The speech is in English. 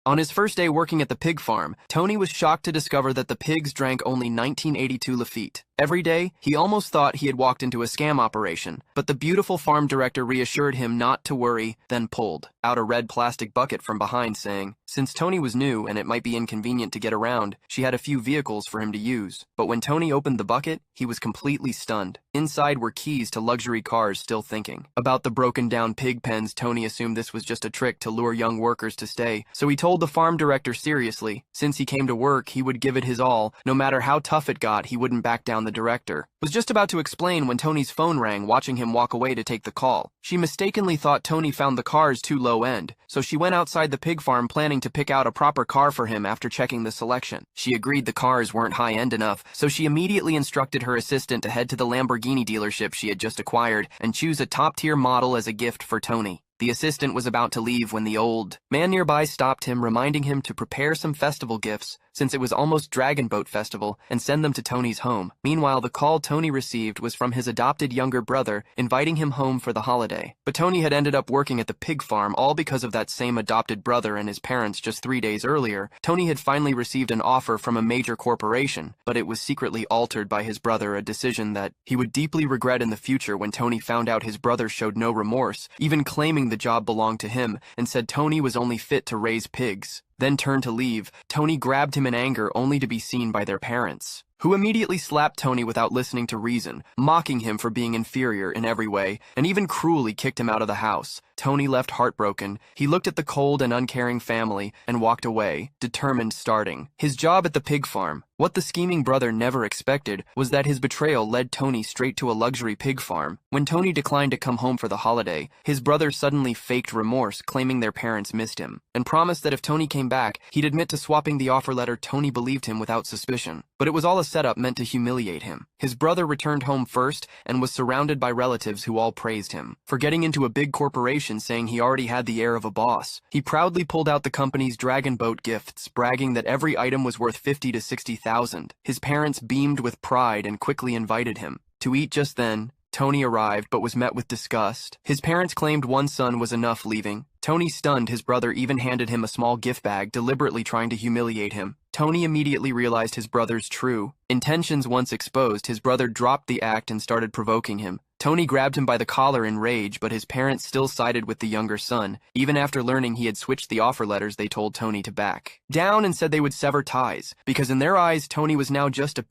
On his first day working at the pig farm, Tony was shocked to discover that the pigs drank only 1982 Lafite. Every day, he almost thought he had walked into a scam operation, but the beautiful farm director reassured him not to worry, then pulled out a red plastic bucket from behind, saying, since Tony was new and it might be inconvenient to get around, she had a few vehicles for him to use. But when Tony opened the bucket, he was completely stunned. Inside were keys to luxury cars. Still thinking about the broken down pig pens, Tony assumed this was just a trick to lure young workers to stay, so he told the farm director seriously, since he came to work, he would give it his all. No matter how tough it got, he wouldn't back down. The director was just about to explain when Tony's phone rang, watching him walk away to take the call. She mistakenly thought Tony found the cars too low end, so she went outside the pig farm planning to pick out a proper car for him. After checking the selection, she agreed the cars weren't high-end enough, so she immediately instructed her assistant to head to the Lamborghini dealership she had just acquired and choose a top-tier model as a gift for Tony. The assistant was about to leave when the old man nearby stopped him, reminding him to prepare some festival gifts, since it was almost Dragon Boat Festival, and send them to Tony's home. Meanwhile, the call Tony received was from his adopted younger brother, inviting him home for the holiday. But Tony had ended up working at the pig farm, all because of that same adopted brother and his parents. Just 3 days earlier, Tony had finally received an offer from a major corporation, but it was secretly altered by his brother, a decision that he would deeply regret in the future. When Tony found out, his brother showed no remorse, even claiming the job belonged to him, and said Tony was only fit to raise pigs. Then turned to leave. Tony grabbed him in anger, only to be seen by their parents, who immediately slapped Tony without listening to reason, mocking him for being inferior in every way, and even cruelly kicked him out of the house. Tony left heartbroken. He looked at the cold and uncaring family and walked away, determined starting his job at the pig farm. What the scheming brother never expected was that his betrayal led Tony straight to a luxury pig farm. When Tony declined to come home for the holiday, his brother suddenly faked remorse, claiming their parents missed him, and promised that if Tony came back, he'd admit to swapping the offer letter. Tony believed him without suspicion, but it was all a setup meant to humiliate him. His brother returned home first and was surrounded by relatives who all praised him for getting into a big corporation, saying he already had the air of a boss. He proudly pulled out the company's Dragon Boat gifts, bragging that every item was worth $50,000 to $60,000. His parents beamed with pride and quickly invited him to eat. Just then, Tony arrived but was met with disgust. His parents claimed one son was enough, leaving. Tony, stunned, his brother even handed him a small gift bag, deliberately trying to humiliate him. Tony immediately realized his brother's true intentions. Once exposed, his brother dropped the act and started provoking him. Tony grabbed him by the collar in rage, but his parents still sided with the younger son. Even after learning he had switched the offer letters, they told Tony to back down and said they would sever ties, because in their eyes, Tony was now just a